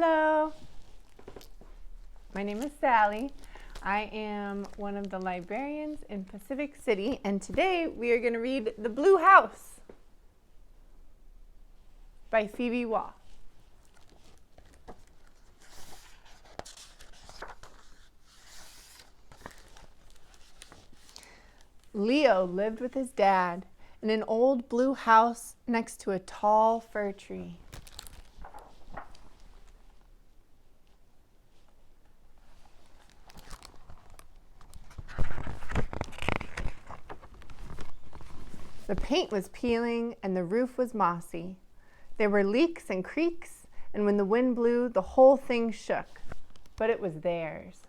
Hello, my name is Sally. I am one of the librarians in Pacific City, and today we are going to read The Blue House by Phoebe Waugh. Leo lived with his dad in an old blue house next to a tall fir tree. The paint was peeling and the roof was mossy. There were leaks and creaks, and when the wind blew, the whole thing shook. But it was theirs.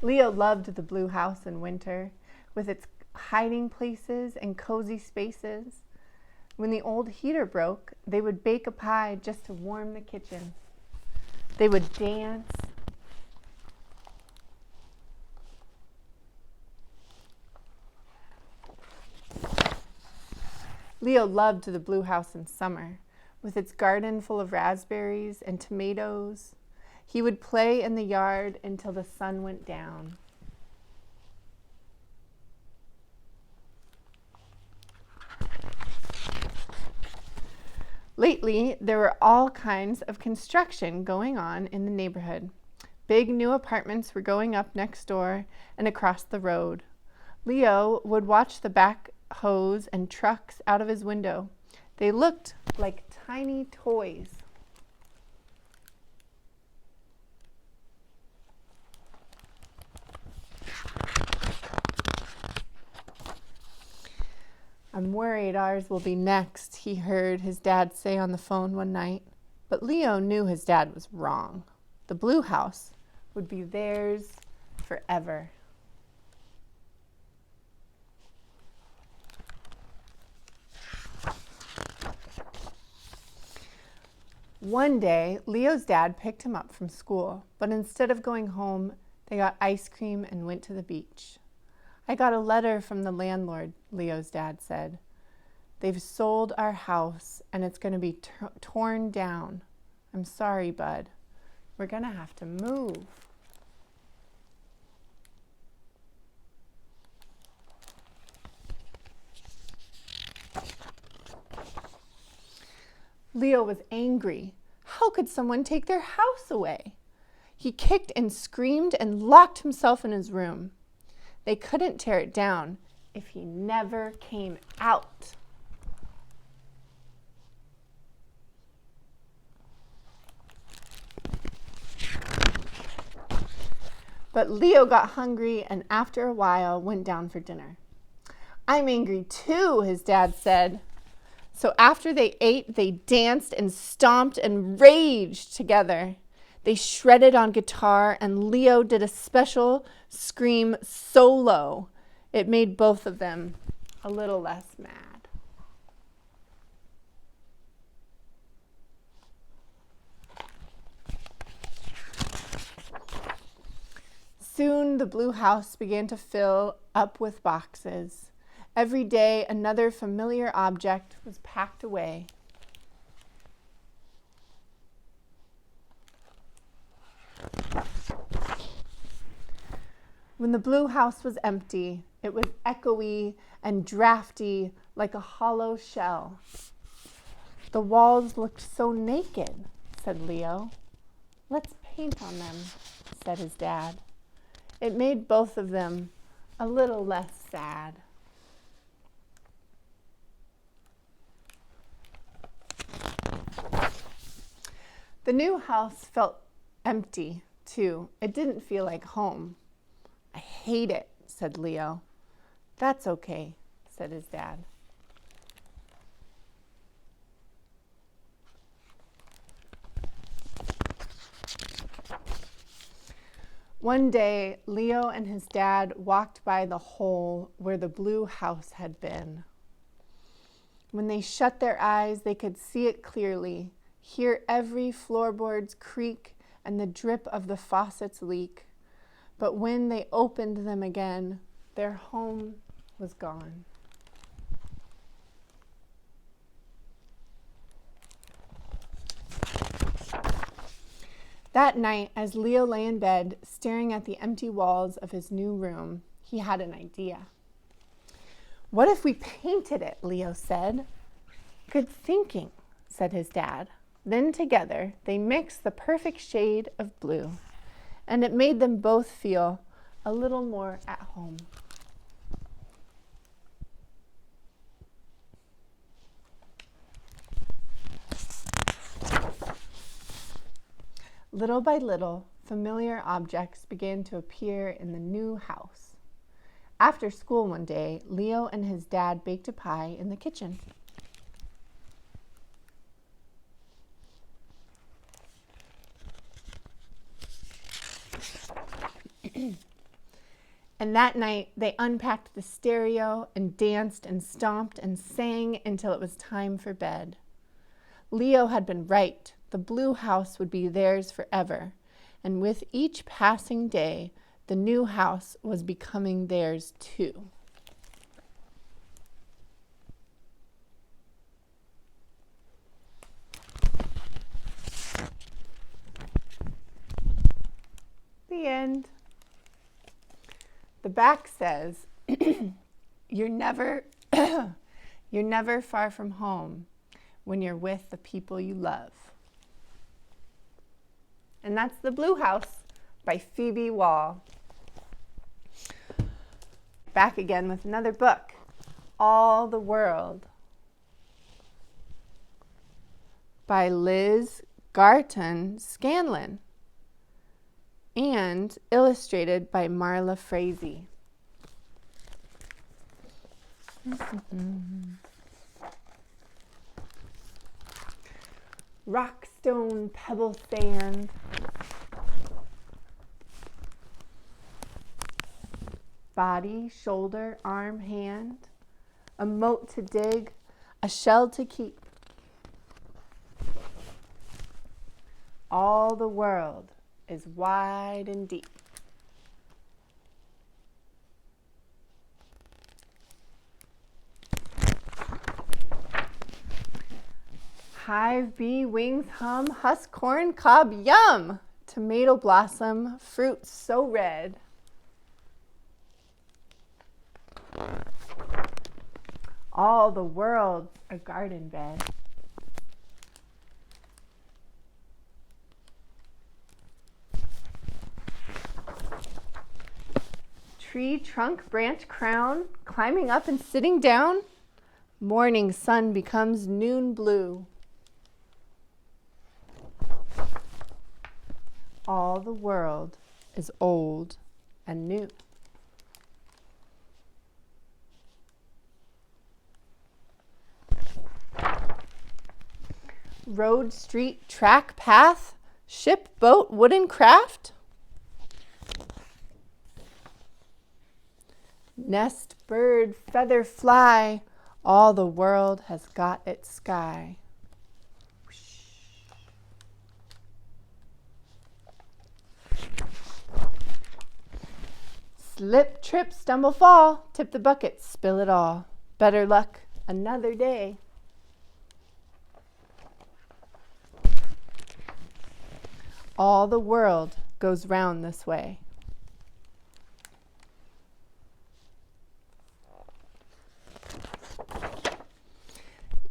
Leo loved the blue house in winter, with its hiding places and cozy spaces. When the old heater broke, they would bake a pie just to warm the kitchen. They would dance. Leo loved the blue house in summer, with its garden full of raspberries and tomatoes. He would play in the yard until the sun went down. Lately, there were all kinds of construction going on in the neighborhood. Big new apartments were going up next door and across the road. Leo would watch the backhoes and trucks out of his window. They looked like tiny toys. "I'm worried ours will be next," he heard his dad say on the phone one night. But Leo knew his dad was wrong. The blue house would be theirs forever. One day, Leo's dad picked him up from school, but instead of going home, they got ice cream and went to the beach. "I got a letter from the landlord," Leo's dad said. "They've sold our house and it's going to be torn down. I'm sorry, bud. We're going to have to move." Leo was angry. How could someone take their house away? He kicked and screamed and locked himself in his room. They couldn't tear it down if he never came out. But Leo got hungry and after a while went down for dinner. "I'm angry too," his dad said. So after they ate, they danced and stomped and raged together. They shredded on guitar, and Leo did a special scream solo. It made both of them a little less mad. Soon the blue house began to fill up with boxes. Every day, another familiar object was packed away. When the blue house was empty, it was echoey and drafty like a hollow shell. "The walls looked so naked," said Leo. "Let's paint on them," said his dad. It made both of them a little less sad. The new house felt empty, too. It didn't feel like home. "I hate it," said Leo. "That's okay," said his dad. One day, Leo and his dad walked by the hole where the blue house had been. When they shut their eyes, they could see it clearly, hear every floorboard's creak and the drip of the faucets leak. But when they opened them again, their home was gone. That night, as Leo lay in bed, staring at the empty walls of his new room, he had an idea. "What if we painted it?" Leo said. "Good thinking," said his dad. Then together, they mixed the perfect shade of blue, and it made them both feel a little more at home. Little by little, familiar objects began to appear in the new house. After school one day, Leo and his dad baked a pie in the kitchen. And that night, they unpacked the stereo and danced and stomped and sang until it was time for bed. Leo had been right. The blue house would be theirs forever, and with each passing day, the new house was becoming theirs too. The end. The back says, you're never far from home when you're with the people you love. And that's The Blue House by Phoebe Wall. Back again with another book, All the World by Liz Garton Scanlon and illustrated by Marta Frazee. Rock, stone, pebble, sand. Body, shoulder, arm, hand. A moat to dig, a shell to keep. All the world is wide and deep. Hive, bee, wings, hum, husk, corn, cob, yum! Tomato blossom, fruit so red. All the world's a garden bed. Tree, trunk, branch, crown, climbing up and sitting down. Morning sun becomes noon blue. All the world is old and new. Road, street, track, path, ship, boat, wooden craft. Nest, bird, feather, fly, all the world has got its sky. Slip, trip, stumble, fall, tip the bucket, spill it all. Better luck another day. All the world goes round this way.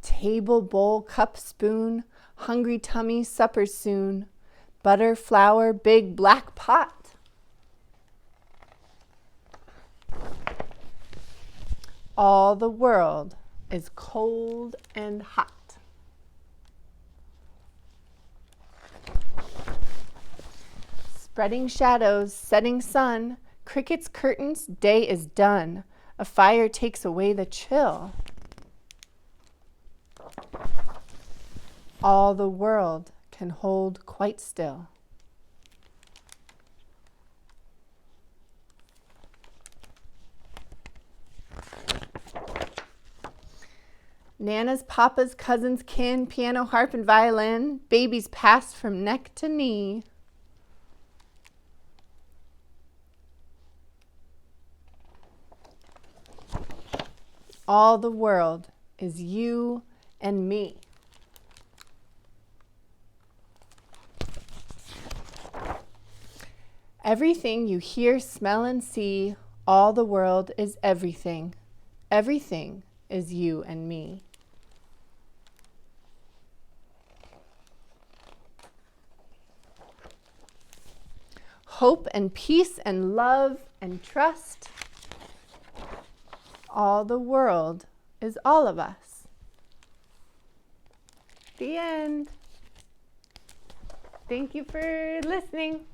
Table, bowl, cup, spoon, hungry tummy, supper soon. Butter, flour, big black pot. All the world is cold and hot. Spreading shadows, setting sun, crickets, curtains, day is done. A fire takes away the chill. All the world can hold quite still. Nana's, papa's, cousins, kin, piano, harp, and violin, babies passed from neck to knee. All the world is you and me. Everything you hear, smell, and see, all the world is everything. Everything is you and me. Hope and peace and love and trust. All the world is all of us. The end. Thank you for listening.